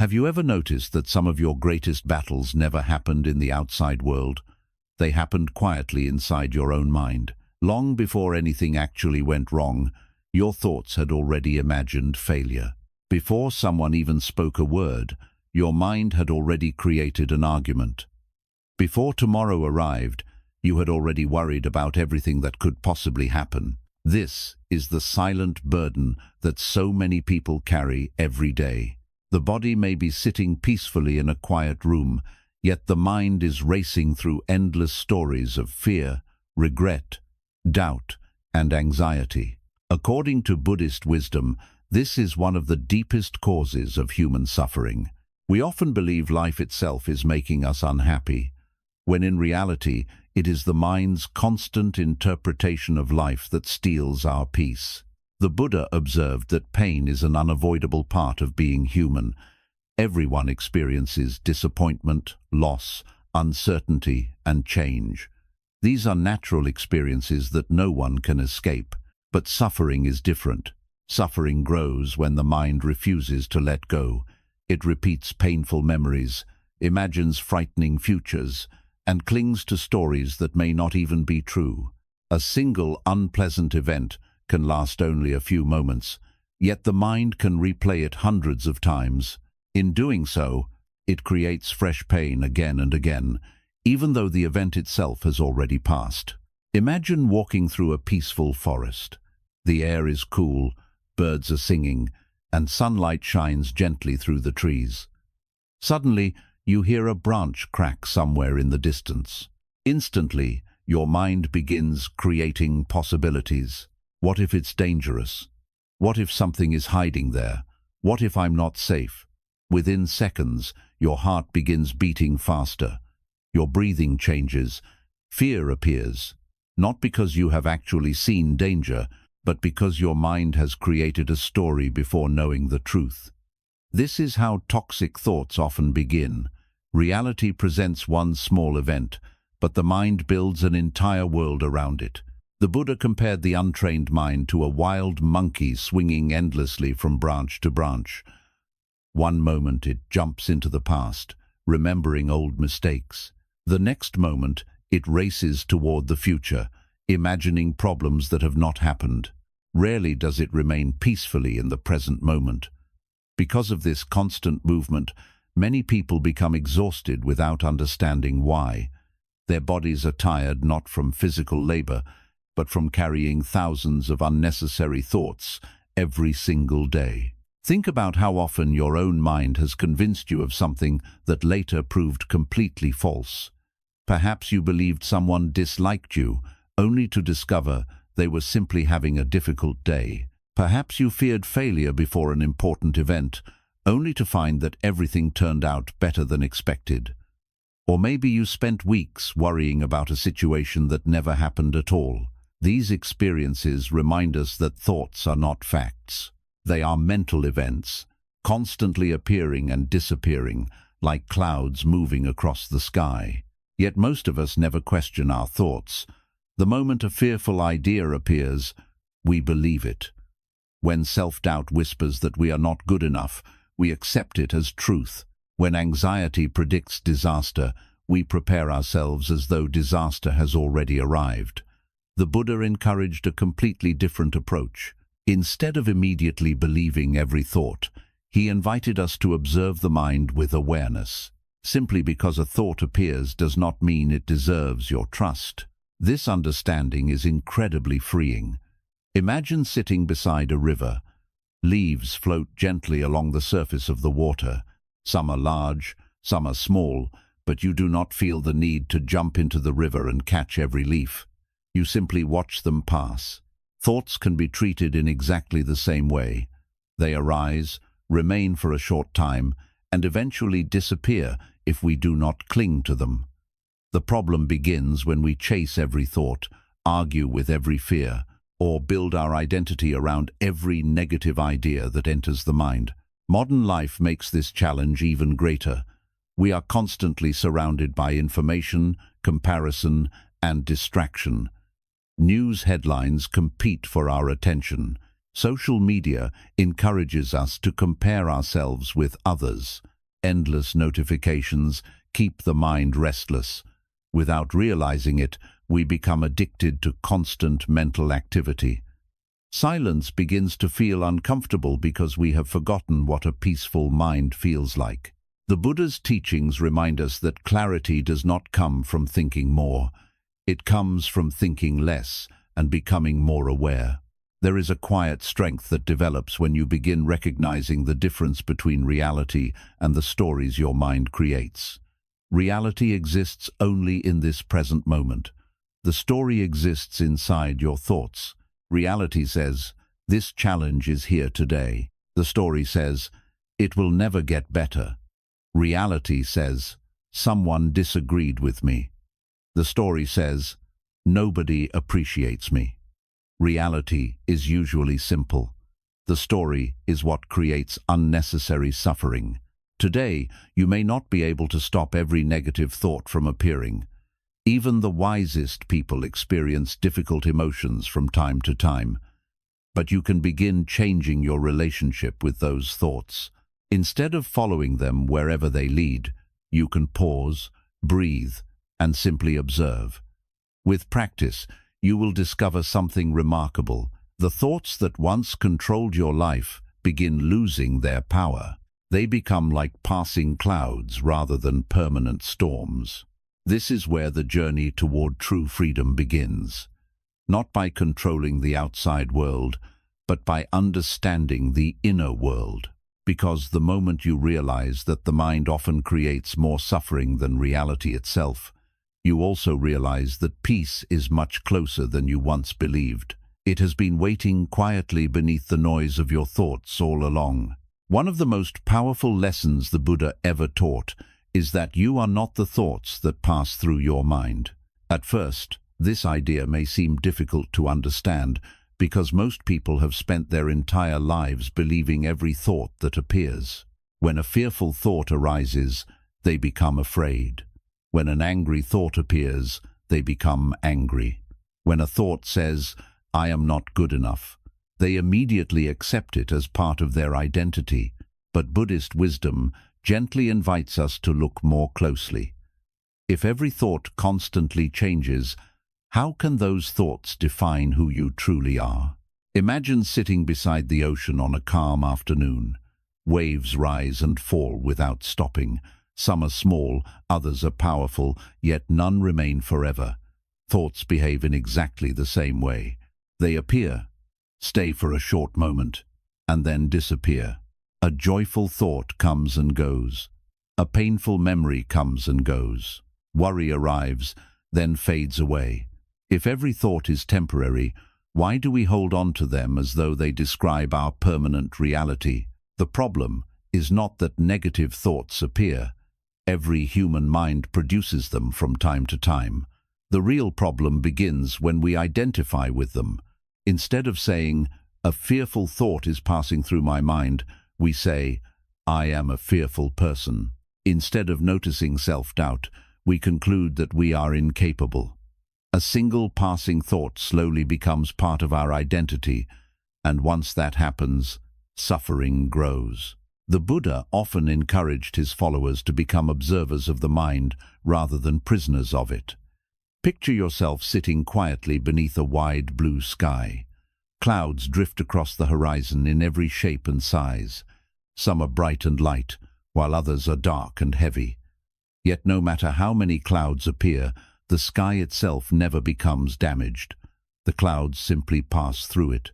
Have you ever noticed that some of your greatest battles never happened in the outside world? They happened quietly inside your own mind. Long before anything actually went wrong, your thoughts had already imagined failure. Before someone even spoke a word, your mind had already created an argument. Before tomorrow arrived, you had already worried about everything that could possibly happen. This is the silent burden that so many people carry every day. The body may be sitting peacefully in a quiet room, yet the mind is racing through endless stories of fear, regret, doubt, and anxiety. According to Buddhist wisdom, this is one of the deepest causes of human suffering. We often believe life itself is making us unhappy, when in reality, it is the mind's constant interpretation of life that steals our peace. The Buddha observed that pain is an unavoidable part of being human. Everyone experiences disappointment, loss, uncertainty, and change. These are natural experiences that no one can escape. But suffering is different. Suffering grows when the mind refuses to let go. It repeats painful memories, imagines frightening futures, and clings to stories that may not even be true. A single unpleasant event can last only a few moments, yet the mind can replay it hundreds of times. In doing so, it creates fresh pain again and again, even though the event itself has already passed. Imagine walking through a peaceful forest. The air is cool, birds are singing, and sunlight shines gently through the trees. Suddenly, you hear a branch crack somewhere in the distance. Instantly, your mind begins creating possibilities. What if it's dangerous? What if something is hiding there? What if I'm not safe? Within seconds, your heart begins beating faster. Your breathing changes. Fear appears, not because you have actually seen danger, but because your mind has created a story before knowing the truth. This is how toxic thoughts often begin. Reality presents one small event, but the mind builds an entire world around it. The Buddha compared the untrained mind to a wild monkey swinging endlessly from branch to branch. One moment it jumps into the past, remembering old mistakes. The next moment it races toward the future, imagining problems that have not happened. Rarely does it remain peacefully in the present moment. Because of this constant movement, many people become exhausted without understanding why. Their bodies are tired not from physical labor, but from carrying thousands of unnecessary thoughts every single day. Think about how often your own mind has convinced you of something that later proved completely false. Perhaps you believed someone disliked you, only to discover they were simply having a difficult day. Perhaps you feared failure before an important event, only to find that everything turned out better than expected. Or maybe you spent weeks worrying about a situation that never happened at all. These experiences remind us that thoughts are not facts. They are mental events, constantly appearing and disappearing, like clouds moving across the sky. Yet most of us never question our thoughts. The moment a fearful idea appears, we believe it. When self-doubt whispers that we are not good enough, we accept it as truth. When anxiety predicts disaster, we prepare ourselves as though disaster has already arrived. The Buddha encouraged a completely different approach. Instead of immediately believing every thought, he invited us to observe the mind with awareness. Simply because a thought appears does not mean it deserves your trust. This understanding is incredibly freeing. Imagine sitting beside a river. Leaves float gently along the surface of the water. Some are large, some are small, but you do not feel the need to jump into the river and catch every leaf. You simply watch them pass. Thoughts can be treated in exactly the same way. They arise, remain for a short time, and eventually disappear if we do not cling to them. The problem begins when we chase every thought, argue with every fear, or build our identity around every negative idea that enters the mind. Modern life makes this challenge even greater. We are constantly surrounded by information, comparison, and distraction. News headlines compete for our attention. Social media encourages us to compare ourselves with others. endless notifications keep the mind restless. Without realizing it, we become addicted to constant mental activity. Silence begins to feel uncomfortable because we have forgotten what a peaceful mind feels like. The Buddha's teachings remind us that clarity does not come from thinking more. It comes from thinking less and becoming more aware. There is a quiet strength that develops when you begin recognizing the difference between reality and the stories your mind creates. Reality exists only in this present moment. The story exists inside your thoughts. Reality says, "This challenge is here today." The story says, "It will never get better." Reality says, "Someone disagreed with me." The story says, "Nobody appreciates me." Reality is usually simple. The story is what creates unnecessary suffering. Today, you may not be able to stop every negative thought from appearing. Even the wisest people experience difficult emotions from time to time. But you can begin changing your relationship with those thoughts. Instead of following them wherever they lead, you can pause, breathe, and simply observe. With practice, you will discover something remarkable. The thoughts that once controlled your life begin losing their power. They become like passing clouds rather than permanent storms. This is where the journey toward true freedom begins. Not by controlling the outside world, but by understanding the inner world. Because the moment you realize that the mind often creates more suffering than reality itself, you also realize that peace is much closer than you once believed. It has been waiting quietly beneath the noise of your thoughts all along. One of the most powerful lessons the Buddha ever taught is that you are not the thoughts that pass through your mind. At first, this idea may seem difficult to understand because most people have spent their entire lives believing every thought that appears. When a fearful thought arises, they become afraid. When an angry thought appears, they become angry. When a thought says, "I am not good enough," they immediately accept it as part of their identity. But Buddhist wisdom gently invites us to look more closely. If every thought constantly changes, how can those thoughts define who you truly are? Imagine sitting beside the ocean on a calm afternoon. Waves rise and fall without stopping. Some are small, others are powerful, yet none remain forever. Thoughts behave in exactly the same way. They appear, stay for a short moment, and then disappear. A joyful thought comes and goes. A painful memory comes and goes. Worry arrives, then fades away. If every thought is temporary, why do we hold on to them as though they describe our permanent reality? The problem is not that negative thoughts appear. Every human mind produces them from time to time. The real problem begins when we identify with them. Instead of saying, "A fearful thought is passing through my mind," we say, "I am a fearful person." Instead of noticing self-doubt, we conclude that we are incapable. A single passing thought slowly becomes part of our identity, and once that happens, suffering grows. The Buddha often encouraged his followers to become observers of the mind rather than prisoners of it. Picture yourself sitting quietly beneath a wide blue sky. Clouds drift across the horizon in every shape and size. Some are bright and light, while others are dark and heavy. Yet no matter how many clouds appear, the sky itself never becomes damaged. The clouds simply pass through it.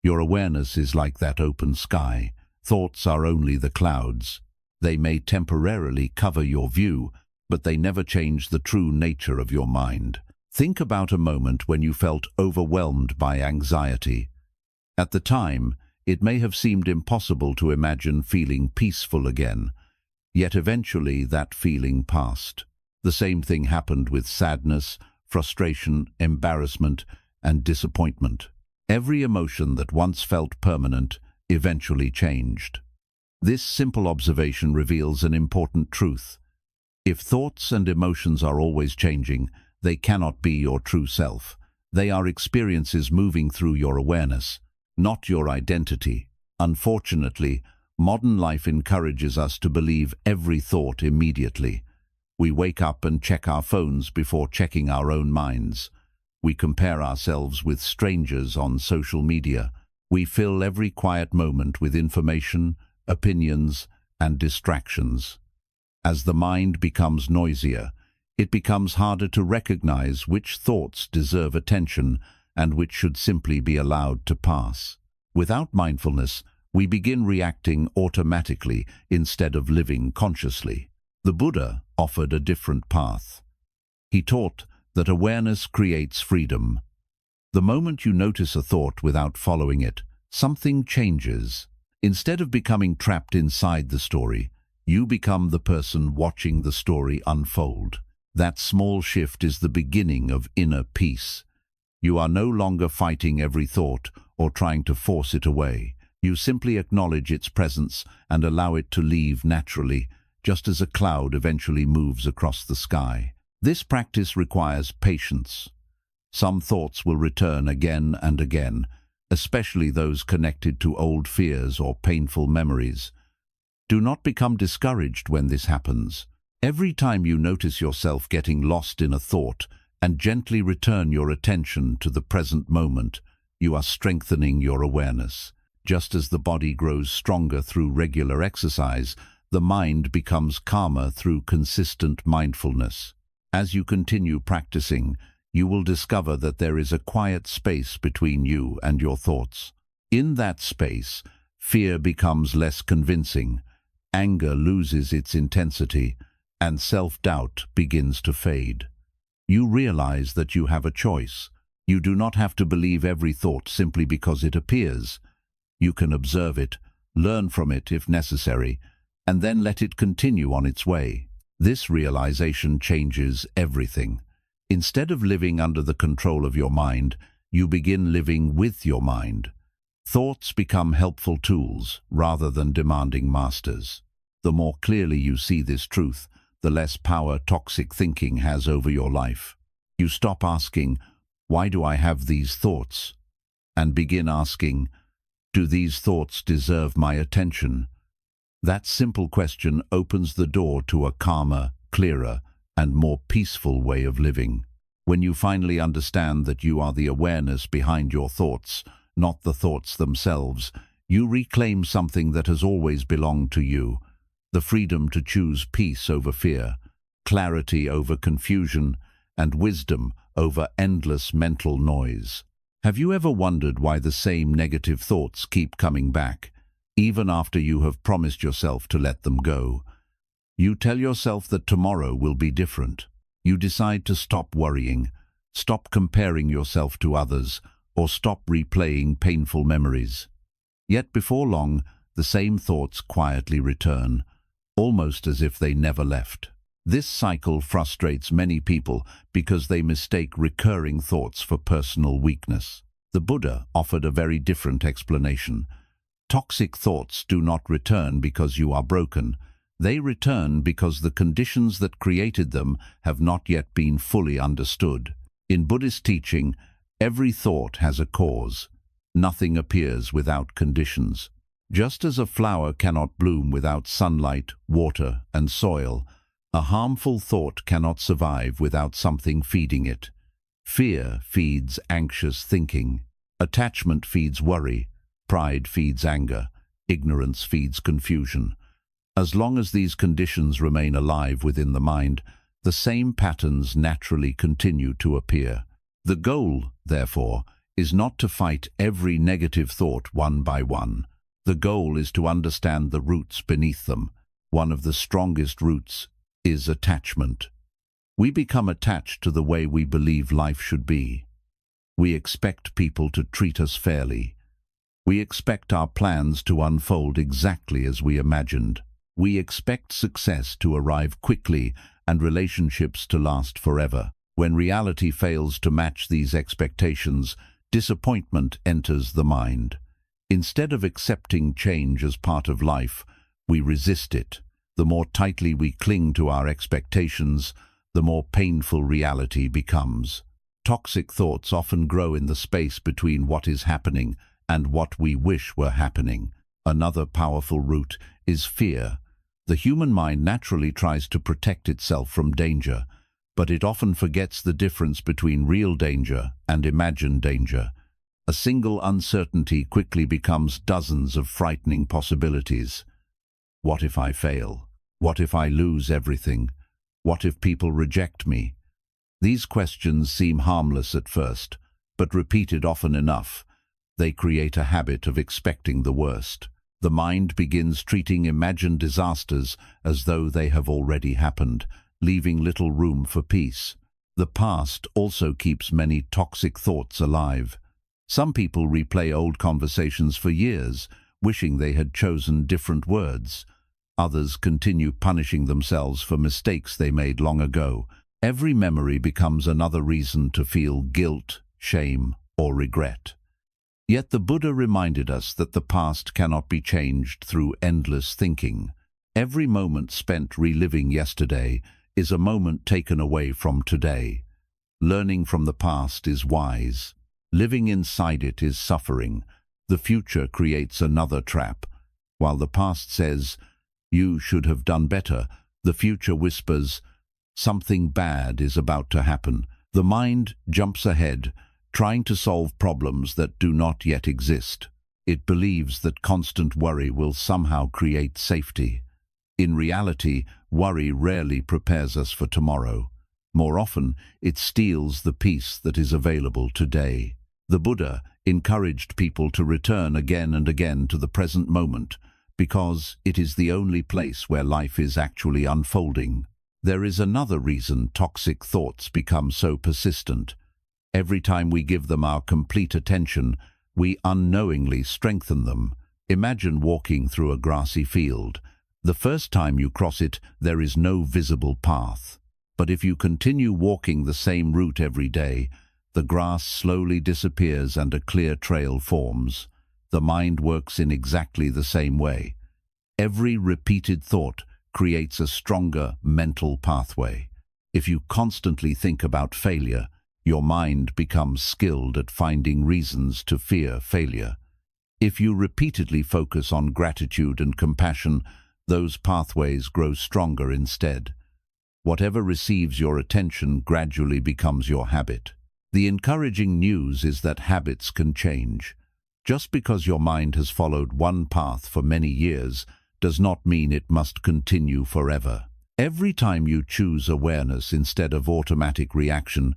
Your awareness is like that open sky. Thoughts are only the clouds. They may temporarily cover your view, but they never change the true nature of your mind. Think about a moment when you felt overwhelmed by anxiety. At the time, it may have seemed impossible to imagine feeling peaceful again. Yet eventually that feeling passed. The same thing happened with sadness, frustration, embarrassment, and disappointment. Every emotion that once felt permanent eventually changed. This simple observation reveals an important truth. If thoughts and emotions are always changing, they cannot be your true self. They are experiences moving through your awareness, not your identity. Unfortunately, Modern life encourages us to believe every thought immediately. We wake up and check our phones before checking our own minds. We compare ourselves with strangers on social media. We fill every quiet moment with information, opinions, and distractions. As the mind becomes noisier, it becomes harder to recognize which thoughts deserve attention and which should simply be allowed to pass. Without mindfulness, we begin reacting automatically instead of living consciously. The Buddha offered a different path. He taught that awareness creates freedom. The moment you notice a thought without following it, something changes. Instead of becoming trapped inside the story, you become the person watching the story unfold. That small shift is the beginning of inner peace. You are no longer fighting every thought or trying to force it away. You simply acknowledge its presence and allow it to leave naturally, just as a cloud eventually moves across the sky. This practice requires patience. Some thoughts will return again and again, especially those connected to old fears or painful memories. Do not become discouraged when this happens. Every time you notice yourself getting lost in a thought and gently return your attention to the present moment, you are strengthening your awareness. Just as the body grows stronger through regular exercise, the mind becomes calmer through consistent mindfulness. As you continue practicing, you will discover that there is a quiet space between you and your thoughts. In that space, fear becomes less convincing, anger loses its intensity, and self-doubt begins to fade. You realize that you have a choice. You do not have to believe every thought simply because it appears. You can observe it, learn from it if necessary, and then let it continue on its way. This realization changes everything. Instead of living under the control of your mind, you begin living with your mind. Thoughts become helpful tools rather than demanding masters. The more clearly you see this truth, the less power toxic thinking has over your life. You stop asking, "Why do I have these thoughts?" and begin asking, "Do these thoughts deserve my attention?" That simple question opens the door to a calmer, clearer, and more peaceful way of living. When you finally understand that you are the awareness behind your thoughts, not the thoughts themselves, you reclaim something that has always belonged to you: the freedom to choose peace over fear, clarity over confusion, and wisdom over endless mental noise. Have you ever wondered why the same negative thoughts keep coming back, even after you have promised yourself to let them go? You tell yourself that tomorrow will be different. You decide to stop worrying, stop comparing yourself to others, or stop replaying painful memories. Yet before long, the same thoughts quietly return, almost as if they never left. This cycle frustrates many people because they mistake recurring thoughts for personal weakness. The Buddha offered a very different explanation. Toxic thoughts do not return because you are broken. They return because the conditions that created them have not yet been fully understood. In Buddhist teaching, every thought has a cause. Nothing appears without conditions. Just as a flower cannot bloom without sunlight, water, and soil, a harmful thought cannot survive without something feeding it. Fear feeds anxious thinking. Attachment feeds worry. Pride feeds anger. Ignorance feeds confusion. As long as these conditions remain alive within the mind, the same patterns naturally continue to appear. The goal, therefore, is not to fight every negative thought one by one. The goal is to understand the roots beneath them. One of the strongest roots is attachment. We become attached to the way we believe life should be. We expect people to treat us fairly. We expect our plans to unfold exactly as we imagined. We expect success to arrive quickly and relationships to last forever. When reality fails to match these expectations, disappointment enters the mind. Instead of accepting change as part of life, we resist it. The more tightly we cling to our expectations, the more painful reality becomes. Toxic thoughts often grow in the space between what is happening and what we wish were happening. Another powerful root is fear. The human mind naturally tries to protect itself from danger, but it often forgets the difference between real danger and imagined danger. A single uncertainty quickly becomes dozens of frightening possibilities. What if I fail? What if I lose everything? What if people reject me? These questions seem harmless at first, but repeated often enough, they create a habit of expecting the worst. The mind begins treating imagined disasters as though they have already happened, leaving little room for peace. The past also keeps many toxic thoughts alive. Some people replay old conversations for years, wishing they had chosen different words. Others continue punishing themselves for mistakes they made long ago. Every memory becomes another reason to feel guilt, shame, or regret. Yet the Buddha reminded us that the past cannot be changed through endless thinking. Every moment spent reliving yesterday is a moment taken away from today. Learning from the past is wise. Living inside it is suffering. The future creates another trap. While the past says, "You should have done better," the future whispers, "Something bad is about to happen." The mind jumps ahead, trying to solve problems that do not yet exist. It believes that constant worry will somehow create safety. In reality, worry rarely prepares us for tomorrow. More often, it steals the peace that is available today. The Buddha encouraged people to return again and again to the present moment, because it is the only place where life is actually unfolding. There is another reason toxic thoughts become so persistent. Every time we give them our complete attention, we unknowingly strengthen them. Imagine walking through a grassy field. The first time you cross it, there is no visible path. But if you continue walking the same route every day, the grass slowly disappears and a clear trail forms. The mind works in exactly the same way. Every repeated thought creates a stronger mental pathway. If you constantly think about failure, your mind becomes skilled at finding reasons to fear failure. If you repeatedly focus on gratitude and compassion, those pathways grow stronger instead. Whatever receives your attention gradually becomes your habit. The encouraging news is that habits can change. Just because your mind has followed one path for many years does not mean it must continue forever. Every time you choose awareness instead of automatic reaction,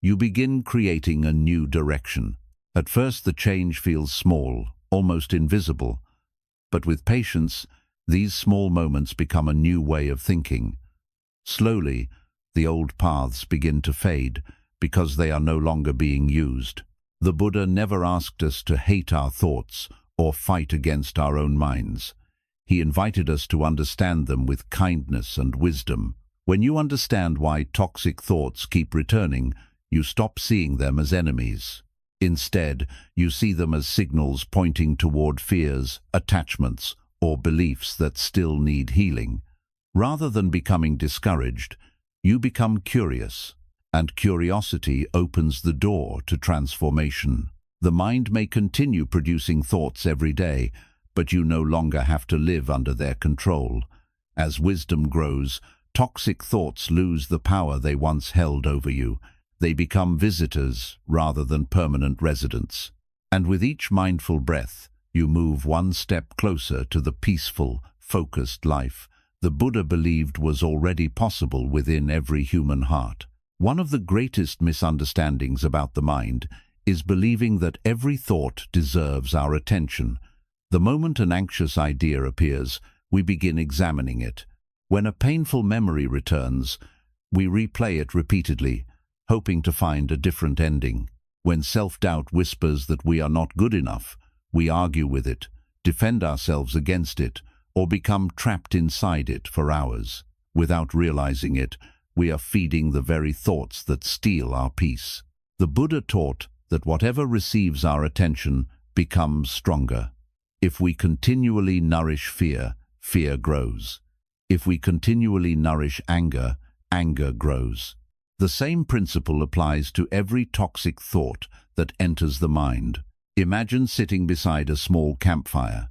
you begin creating a new direction. At first, the change feels small, almost invisible. But with patience, these small moments become a new way of thinking. Slowly, the old paths begin to fade because they are no longer being used. The Buddha never asked us to hate our thoughts or fight against our own minds. He invited us to understand them with kindness and wisdom. When you understand why toxic thoughts keep returning, you stop seeing them as enemies. Instead, you see them as signals pointing toward fears, attachments, or beliefs that still need healing. Rather than becoming discouraged, you become curious, and curiosity opens the door to transformation. The mind may continue producing thoughts every day, but you no longer have to live under their control. As wisdom grows, toxic thoughts lose the power they once held over you. They become visitors rather than permanent residents. And with each mindful breath, you move one step closer to the peaceful, focused life the Buddha believed was already possible within every human heart. One of the greatest misunderstandings about the mind is believing that every thought deserves our attention. The moment an anxious idea appears, we begin examining it. When a painful memory returns, we replay it repeatedly, hoping to find a different ending. When self-doubt whispers that we are not good enough, we argue with it, defend ourselves against it, or become trapped inside it for hours. Without realizing it, we are feeding the very thoughts that steal our peace. The Buddha taught that whatever receives our attention becomes stronger. If we continually nourish fear, fear grows. If we continually nourish anger, anger grows. The same principle applies to every toxic thought that enters the mind. Imagine sitting beside a small campfire.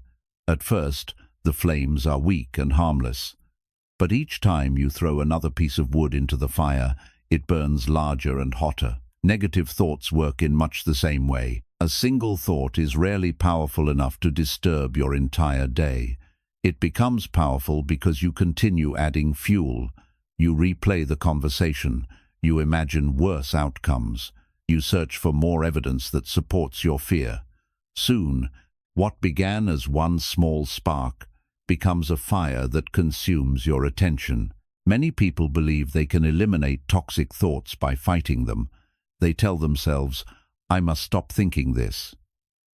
At first, the flames are weak and harmless, but each time you throw another piece of wood into the fire, it burns larger and hotter. Negative thoughts work in much the same way. A single thought is rarely powerful enough to disturb your entire day. It becomes powerful because you continue adding fuel. You replay the conversation. You imagine worse outcomes. You search for more evidence that supports your fear. Soon, what began as one small spark becomes a fire that consumes your attention. Many people believe they can eliminate toxic thoughts by fighting them. They tell themselves, "I must stop thinking this."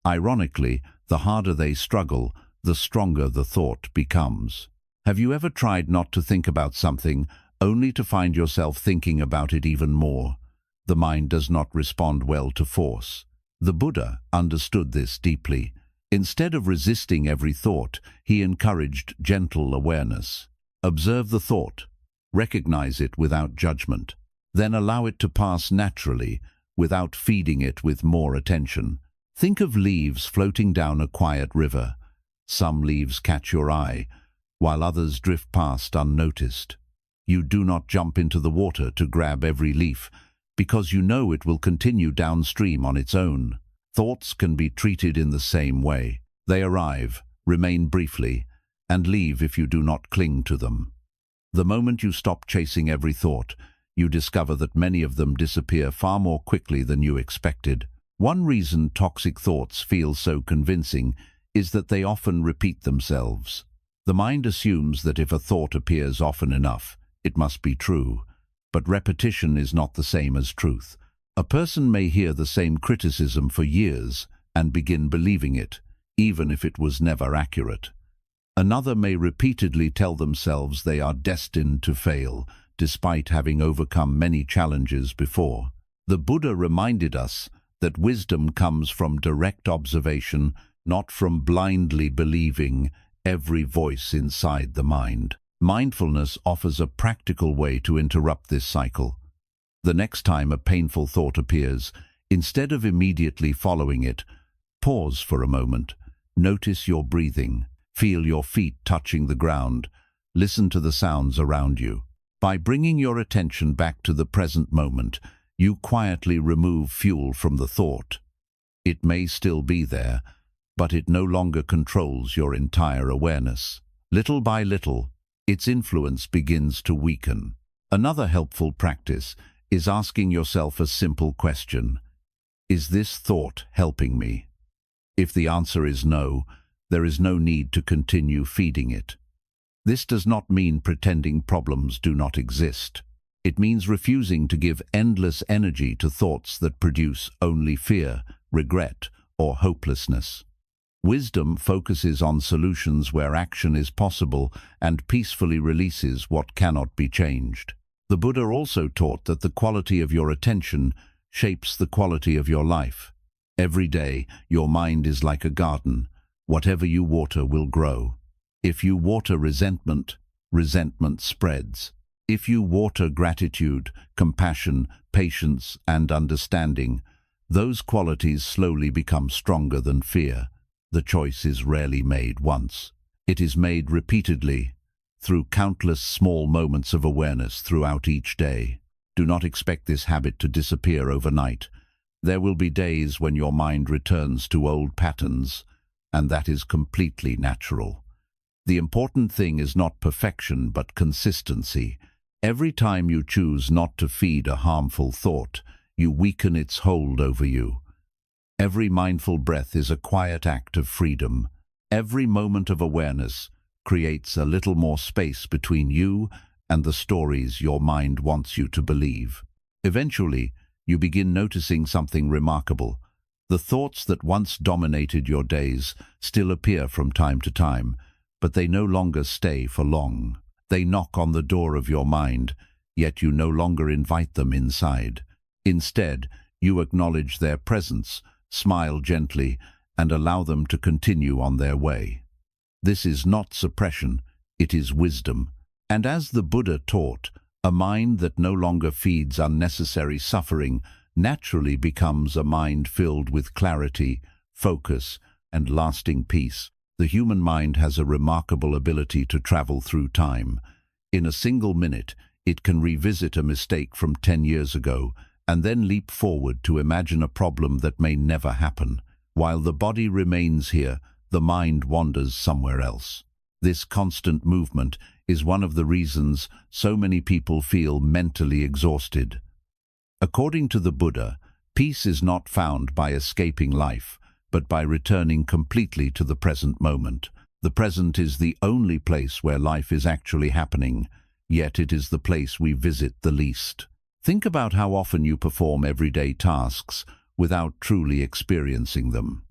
Ironically, the harder they struggle, the stronger the thought becomes. Have you ever tried not to think about something, only to find yourself thinking about it even more? The mind does not respond well to force. The Buddha understood this deeply. Instead of resisting every thought, he encouraged gentle awareness. Observe the thought, recognize it without judgment, then allow it to pass naturally, without feeding it with more attention. Think of leaves floating down a quiet river. Some leaves catch your eye, while others drift past unnoticed. You do not jump into the water to grab every leaf, because you know it will continue downstream on its own. Thoughts can be treated in the same way. They arrive, remain briefly, and leave if you do not cling to them. The moment you stop chasing every thought, you discover that many of them disappear far more quickly than you expected. One reason toxic thoughts feel so convincing is that they often repeat themselves. The mind assumes that if a thought appears often enough, it must be true. But repetition is not the same as truth. A person may hear the same criticism for years and begin believing it, even if it was never accurate. Another may repeatedly tell themselves they are destined to fail, despite having overcome many challenges before. The Buddha reminded us that wisdom comes from direct observation, not from blindly believing every voice inside the mind. Mindfulness offers a practical way to interrupt this cycle. The next time a painful thought appears, instead of immediately following it, pause for a moment. Notice your breathing. Feel your feet touching the ground. Listen to the sounds around you. By bringing your attention back to the present moment, you quietly remove fuel from the thought. It may still be there, but it no longer controls your entire awareness. Little by little, its influence begins to weaken. Another helpful practice is asking yourself a simple question. Is this thought helping me? If the answer is no, there is no need to continue feeding it. This does not mean pretending problems do not exist. It means refusing to give endless energy to thoughts that produce only fear, regret, or hopelessness. Wisdom focuses on solutions where action is possible and peacefully releases what cannot be changed. The Buddha also taught that the quality of your attention shapes the quality of your life. Every day, your mind is like a garden. Whatever you water will grow. If you water resentment, resentment spreads. If you water gratitude, compassion, patience, and understanding, those qualities slowly become stronger than fear. The choice is rarely made once. It is made repeatedly, through countless small moments of awareness throughout each day. Do not expect this habit to disappear overnight. There will be days when your mind returns to old patterns, and that is completely natural. The important thing is not perfection, but consistency. Every time you choose not to feed a harmful thought, you weaken its hold over you. Every mindful breath is a quiet act of freedom. Every moment of awareness creates a little more space between you and the stories your mind wants you to believe. Eventually, you begin noticing something remarkable. The thoughts that once dominated your days still appear from time to time, but they no longer stay for long. They knock on the door of your mind, yet you no longer invite them inside. Instead, you acknowledge their presence, smile gently, and allow them to continue on their way. This is not suppression, it is wisdom. And as the Buddha taught, a mind that no longer feeds unnecessary suffering naturally becomes a mind filled with clarity, focus, and lasting peace. The human mind has a remarkable ability to travel through time. In a single minute, it can revisit a mistake from 10 years ago and then leap forward to imagine a problem that may never happen. While the body remains here, the mind wanders somewhere else. This constant movement is one of the reasons so many people feel mentally exhausted. According to the Buddha, peace is not found by escaping life, but by returning completely to the present moment. The present is the only place where life is actually happening, yet it is the place we visit the least. Think about how often you perform everyday tasks without truly experiencing them.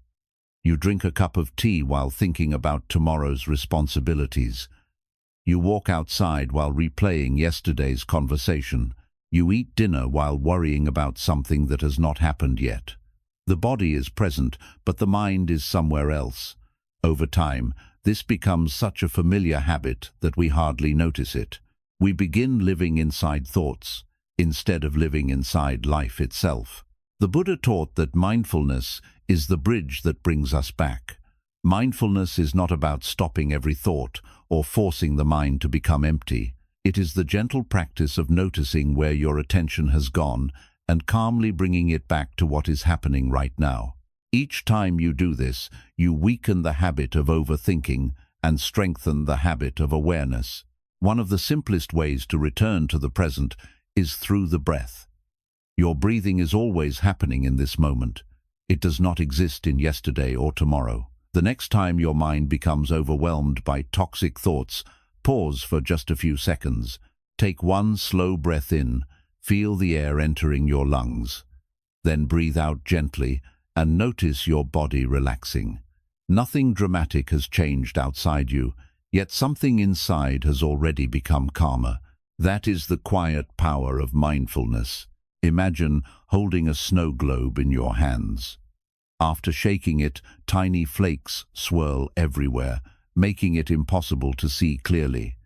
You drink a cup of tea while thinking about tomorrow's responsibilities. You walk outside while replaying yesterday's conversation. You eat dinner while worrying about something that has not happened yet. The body is present, but the mind is somewhere else. Over time, this becomes such a familiar habit that we hardly notice it. We begin living inside thoughts, instead of living inside life itself. The Buddha taught that mindfulness is the bridge that brings us back. Mindfulness is not about stopping every thought or forcing the mind to become empty. It is the gentle practice of noticing where your attention has gone and calmly bringing it back to what is happening right now. Each time you do this, you weaken the habit of overthinking and strengthen the habit of awareness. One of the simplest ways to return to the present is through the breath. Your breathing is always happening in this moment. It does not exist in yesterday or tomorrow. The next time your mind becomes overwhelmed by toxic thoughts, pause for just a few seconds. Take one slow breath in. Feel the air entering your lungs. Then breathe out gently and notice your body relaxing. Nothing dramatic has changed outside you, yet something inside has already become calmer. That is the quiet power of mindfulness. Imagine holding a snow globe in your hands. After shaking it, tiny flakes swirl everywhere, making it impossible to see clearly.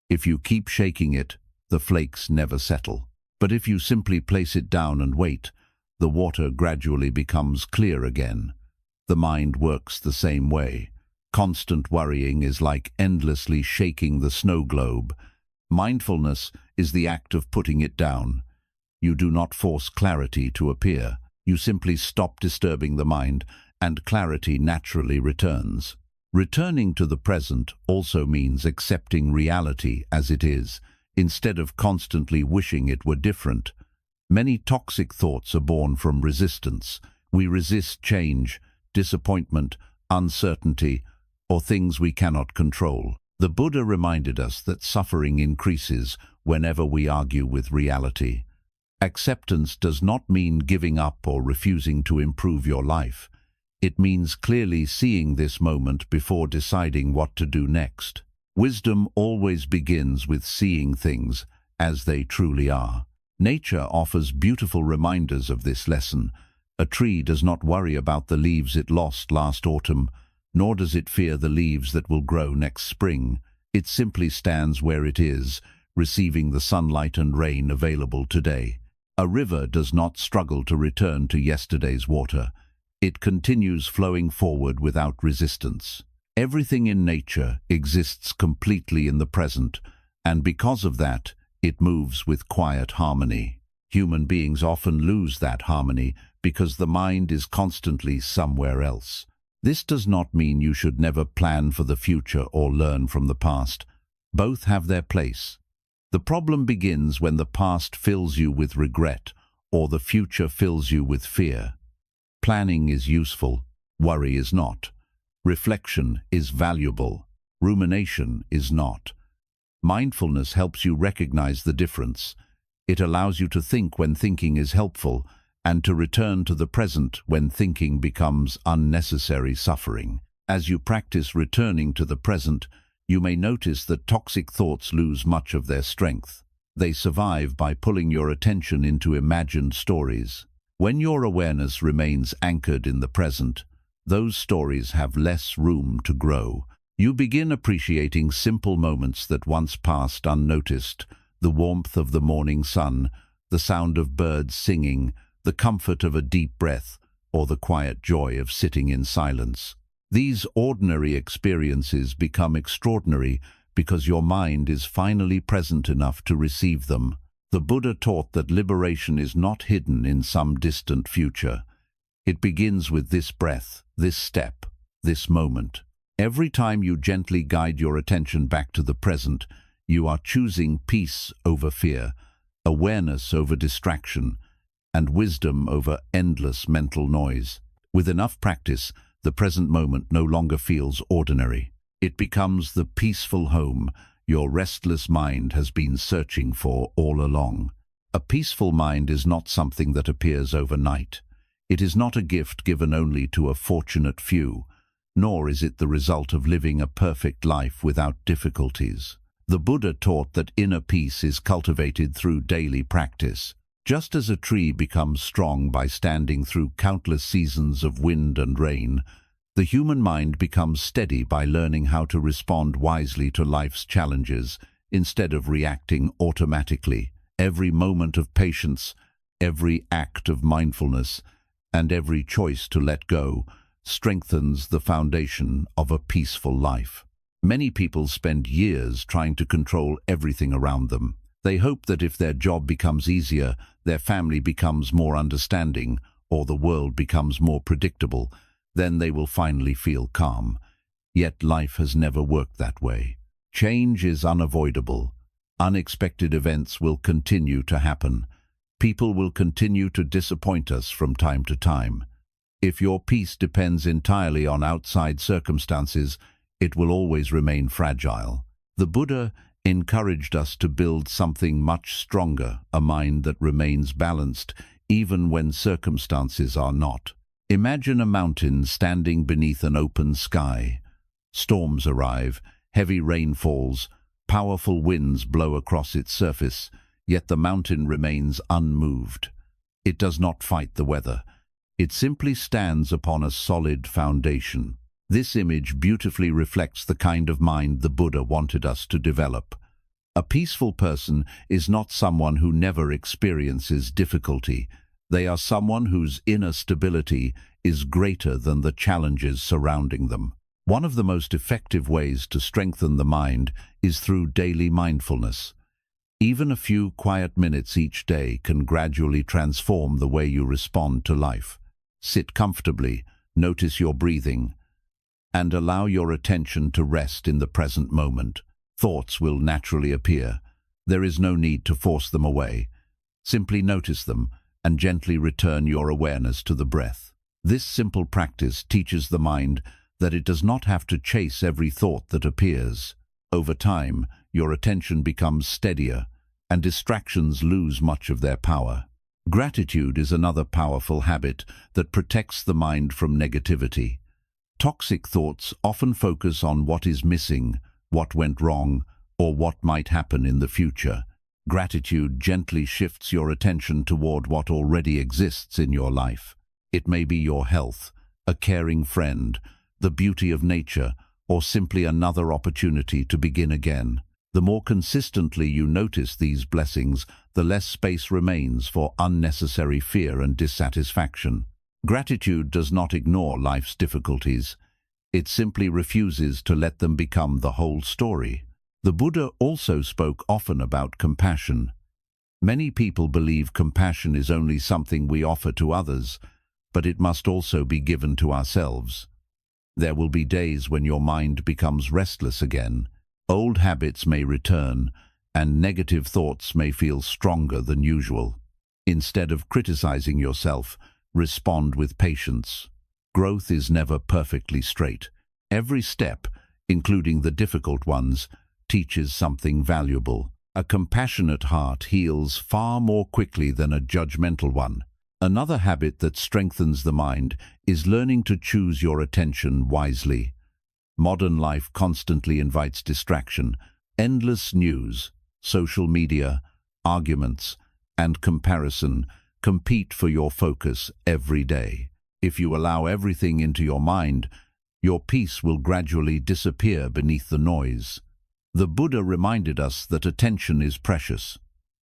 If you keep shaking it, the flakes never settle. But if you simply place it down and wait, the water gradually becomes clear again. The mind works the same way. Constant worrying is like endlessly shaking the snow globe. Mindfulness is the act of putting it down. You do not force clarity to appear. You simply stop disturbing the mind, and clarity naturally returns. Returning to the present also means accepting reality as it is, instead of constantly wishing it were different. Many toxic thoughts are born from resistance. We resist change, disappointment, uncertainty, or things we cannot control. The Buddha reminded us that suffering increases whenever we argue with reality. Acceptance does not mean giving up or refusing to improve your life. It means clearly seeing this moment before deciding what to do next. Wisdom always begins with seeing things as they truly are. Nature offers beautiful reminders of this lesson. A tree does not worry about the leaves it lost last autumn, nor does it fear the leaves that will grow next spring. It simply stands where it is, receiving the sunlight and rain available today. A river does not struggle to return to yesterday's water. It continues flowing forward without resistance. Everything in nature exists completely in the present, and because of that, it moves with quiet harmony. Human beings often lose that harmony because the mind is constantly somewhere else. This does not mean you should never plan for the future or learn from the past. Both have their place. The problem begins when the past fills you with regret or the future fills you with fear. Planning is useful, worry is not. Reflection is valuable, rumination is not. Mindfulness helps you recognize the difference. It allows you to think when thinking is helpful and to return to the present when thinking becomes unnecessary suffering. As you practice returning to the present, you may notice that toxic thoughts lose much of their strength. They survive by pulling your attention into imagined stories. When your awareness remains anchored in the present, those stories have less room to grow. You begin appreciating simple moments that once passed unnoticed: the warmth of the morning sun, the sound of birds singing, the comfort of a deep breath, or the quiet joy of sitting in silence. These ordinary experiences become extraordinary because your mind is finally present enough to receive them. The Buddha taught that liberation is not hidden in some distant future. It begins with this breath, this step, this moment. Every time you gently guide your attention back to the present, you are choosing peace over fear, awareness over distraction, and wisdom over endless mental noise. With enough practice, the present moment no longer feels ordinary. It becomes the peaceful home your restless mind has been searching for all along. A peaceful mind is not something that appears overnight. It is not a gift given only to a fortunate few, nor is it the result of living a perfect life without difficulties. The Buddha taught that inner peace is cultivated through daily practice. Just as a tree becomes strong by standing through countless seasons of wind and rain, the human mind becomes steady by learning how to respond wisely to life's challenges instead of reacting automatically. Every moment of patience, every act of mindfulness, and every choice to let go strengthens the foundation of a peaceful life. Many people spend years trying to control everything around them. They hope that if their job becomes easier, their family becomes more understanding, or the world becomes more predictable, then they will finally feel calm. Yet life has never worked that way. Change is unavoidable. Unexpected events will continue to happen. People will continue to disappoint us from time to time. If your peace depends entirely on outside circumstances, it will always remain fragile. The Buddha encouraged us to build something much stronger, a mind that remains balanced even when circumstances are not. Imagine a mountain standing beneath an open sky. Storms arrive, heavy rain falls, powerful winds blow across its surface, yet the mountain remains unmoved. It does not fight the weather. It simply stands upon a solid foundation. This image beautifully reflects the kind of mind the Buddha wanted us to develop. A peaceful person is not someone who never experiences difficulty. They are someone whose inner stability is greater than the challenges surrounding them. One of the most effective ways to strengthen the mind is through daily mindfulness. Even a few quiet minutes each day can gradually transform the way you respond to life. Sit comfortably, notice your breathing, and allow your attention to rest in the present moment. Thoughts will naturally appear. There is no need to force them away. Simply notice them and gently return your awareness to the breath. This simple practice teaches the mind that it does not have to chase every thought that appears. Over time, your attention becomes steadier, and distractions lose much of their power. Gratitude is another powerful habit that protects the mind from negativity. Toxic thoughts often focus on what is missing, what went wrong, or what might happen in the future. Gratitude gently shifts your attention toward what already exists in your life. It may be your health, a caring friend, the beauty of nature, or simply another opportunity to begin again. The more consistently you notice these blessings, the less space remains for unnecessary fear and dissatisfaction. Gratitude does not ignore life's difficulties. It simply refuses to let them become the whole story. The Buddha also spoke often about compassion. Many people believe compassion is only something we offer to others, but it must also be given to ourselves. There will be days when your mind becomes restless again. Old habits may return, and negative thoughts may feel stronger than usual. Instead of criticizing yourself, respond with patience. Growth is never perfectly straight. Every step, including the difficult ones, teaches something valuable. A compassionate heart heals far more quickly than a judgmental one. Another habit that strengthens the mind is learning to choose your attention wisely. Modern life constantly invites distraction. Endless news, social media, arguments, and comparison compete for your focus every day. If you allow everything into your mind, your peace will gradually disappear beneath the noise. The Buddha reminded us that attention is precious.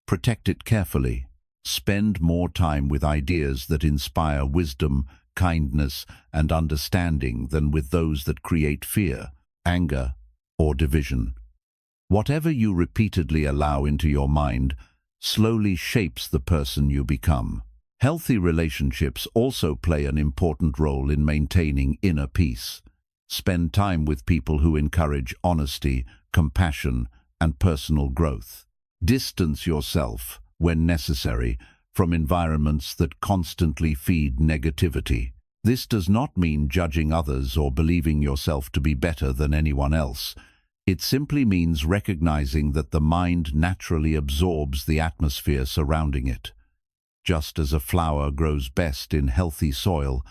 Protect it carefully. Spend more time with ideas that inspire wisdom, kindness, and understanding than with those that create fear, anger, or division. Whatever you repeatedly allow into your mind slowly shapes the person you become. Healthy relationships also play an important role in maintaining inner peace. Spend time with people who encourage honesty, compassion, and personal growth. Distance yourself, when necessary, from environments that constantly feed negativity. This does not mean judging others or believing yourself to be better than anyone else. It simply means recognizing that the mind naturally absorbs the atmosphere surrounding it. Just as a flower grows best in healthy soil,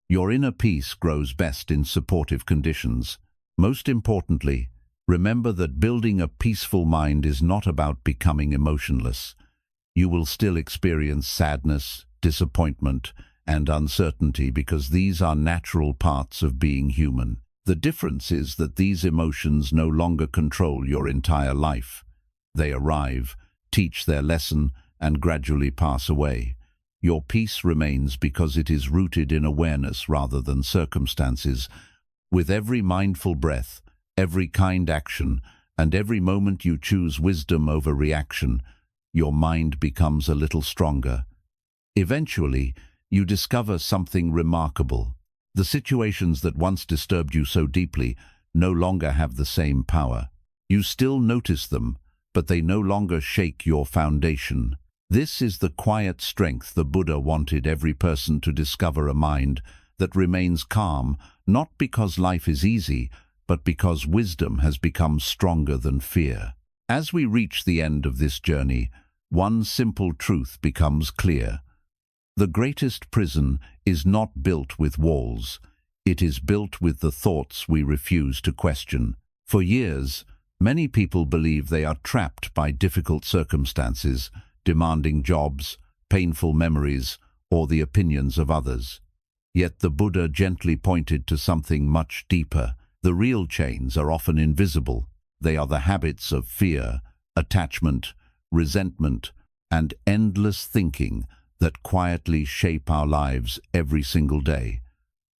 your inner peace grows best in supportive conditions. Most importantly, remember that building a peaceful mind is not about becoming emotionless. You will still experience sadness, disappointment, and uncertainty because these are natural parts of being human. The difference is that these emotions no longer control your entire life. They arrive, teach their lesson, and gradually pass away. Your peace remains because it is rooted in awareness rather than circumstances. With every mindful breath, every kind action, and every moment you choose wisdom over reaction, your mind becomes a little stronger. Eventually, you discover something remarkable. The situations that once disturbed you so deeply no longer have the same power. You still notice them, but they no longer shake your foundation. This is the quiet strength the Buddha wanted every person to discover, a mind that remains calm, not because life is easy, but because wisdom has become stronger than fear. As we reach the end of this journey, one simple truth becomes clear. The greatest prison is not built with walls. It is built with the thoughts we refuse to question. For years, many people believe they are trapped by difficult circumstances, demanding jobs, painful memories, or the opinions of others. Yet the Buddha gently pointed to something much deeper. The real chains are often invisible. They are the habits of fear, attachment, resentment, and endless thinking that quietly shape our lives every single day.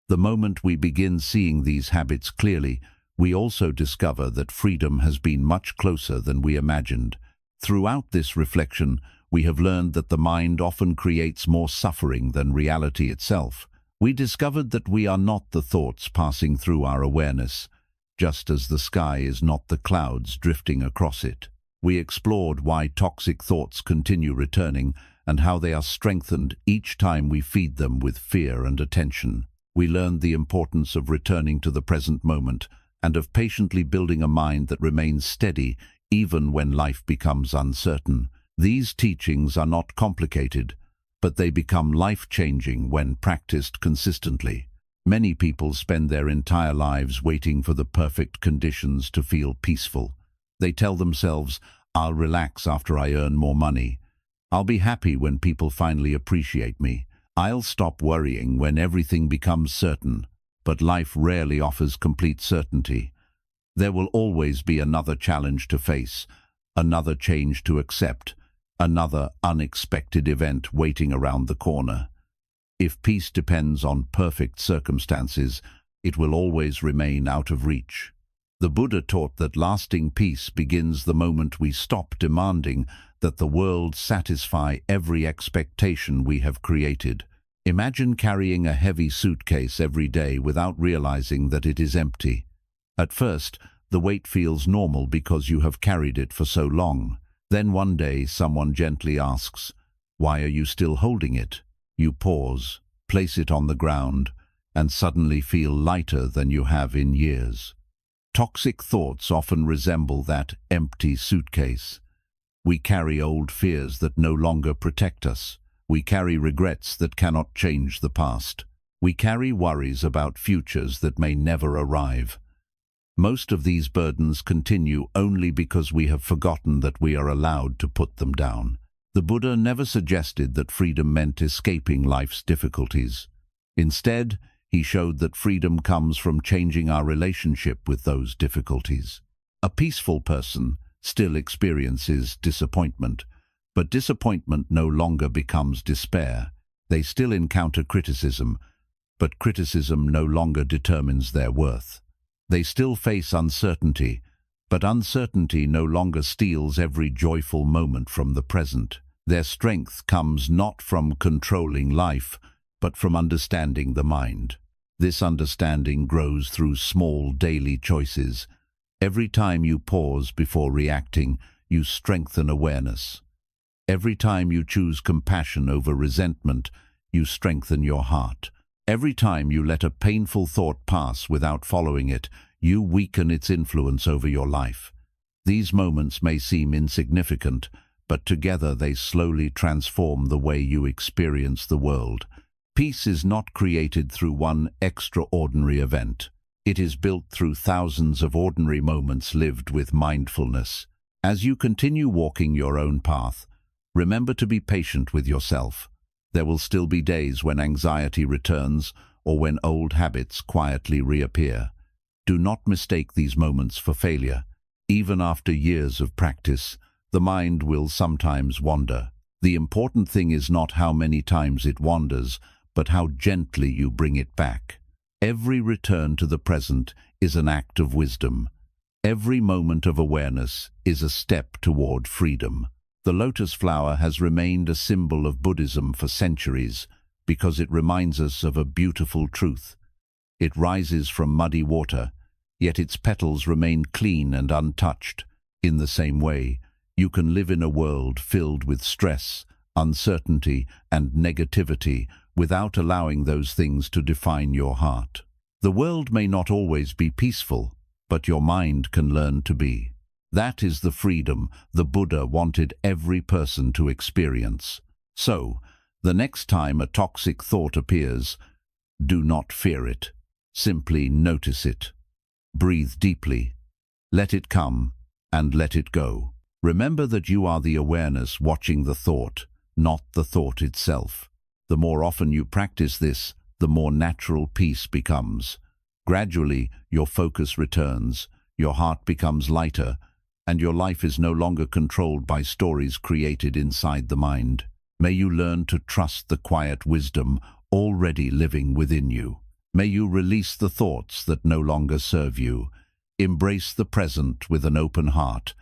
The moment we begin seeing these habits clearly, we also discover that freedom has been much closer than we imagined. Throughout this reflection, we have learned that the mind often creates more suffering than reality itself. We discovered that we are not the thoughts passing through our awareness, just as the sky is not the clouds drifting across it. We explored why toxic thoughts continue returning and how they are strengthened each time we feed them with fear and attention. We learned the importance of returning to the present moment and of patiently building a mind that remains steady even when life becomes uncertain. These teachings are not complicated, but they become life-changing when practiced consistently. Many people spend their entire lives waiting for the perfect conditions to feel peaceful. They tell themselves, "I'll relax after I earn more money. I'll be happy when people finally appreciate me. I'll stop worrying when everything becomes certain." But life rarely offers complete certainty. There will always be another challenge to face, another change to accept, another unexpected event waiting around the corner. If peace depends on perfect circumstances, it will always remain out of reach. The Buddha taught that lasting peace begins the moment we stop demanding that the world satisfy every expectation we have created. Imagine carrying a heavy suitcase every day without realizing that it is empty. At first, the weight feels normal because you have carried it for so long. Then one day someone gently asks, "Why are you still holding it?" You pause, place it on the ground, and suddenly feel lighter than you have in years. Toxic thoughts often resemble that empty suitcase. We carry old fears that no longer protect us. We carry regrets that cannot change the past. We carry worries about futures that may never arrive. Most of these burdens continue only because we have forgotten that we are allowed to put them down. The Buddha never suggested that freedom meant escaping life's difficulties. Instead, he showed that freedom comes from changing our relationship with those difficulties. A peaceful person still experiences disappointment, but disappointment no longer becomes despair. They still encounter criticism, but criticism no longer determines their worth. They still face uncertainty, but uncertainty no longer steals every joyful moment from the present. Their strength comes not from controlling life, but from understanding the mind. This understanding grows through small daily choices. Every time you pause before reacting, you strengthen awareness. Every time you choose compassion over resentment, you strengthen your heart. Every time you let a painful thought pass without following it, you weaken its influence over your life. These moments may seem insignificant, but together they slowly transform the way you experience the world. Peace is not created through one extraordinary event. It is built through thousands of ordinary moments lived with mindfulness. As you continue walking your own path, remember to be patient with yourself. There will still be days when anxiety returns or when old habits quietly reappear. Do not mistake these moments for failure. Even after years of practice, the mind will sometimes wander. The important thing is not how many times it wanders, but how gently you bring it back. Every return to the present is an act of wisdom. Every moment of awareness is a step toward freedom. The lotus flower has remained a symbol of Buddhism for centuries because it reminds us of a beautiful truth. It rises from muddy water, yet its petals remain clean and untouched. In the same way, you can live in a world filled with stress, uncertainty, and negativity without allowing those things to define your heart. The world may not always be peaceful, but your mind can learn to be. That is the freedom the Buddha wanted every person to experience. So, the next time a toxic thought appears, do not fear it. Simply notice it. Breathe deeply. Let it come and let it go. Remember that you are the awareness watching the thought, not the thought itself. The more often you practice this, the more natural peace becomes. Gradually, your focus returns, your heart becomes lighter, and your life is no longer controlled by stories created inside the mind. May you learn to trust the quiet wisdom already living within you. May you release the thoughts that no longer serve you, embrace the present with an open heart,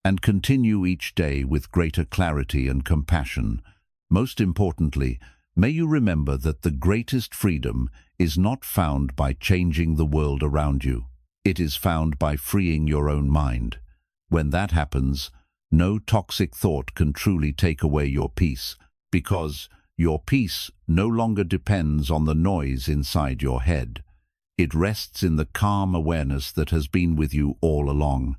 and continue each day with greater clarity and compassion. Most importantly, may you remember that the greatest freedom is not found by changing the world around you. It is found by freeing your own mind. When that happens, no toxic thought can truly take away your peace, because your peace no longer depends on the noise inside your head. It rests in the calm awareness that has been with you all along.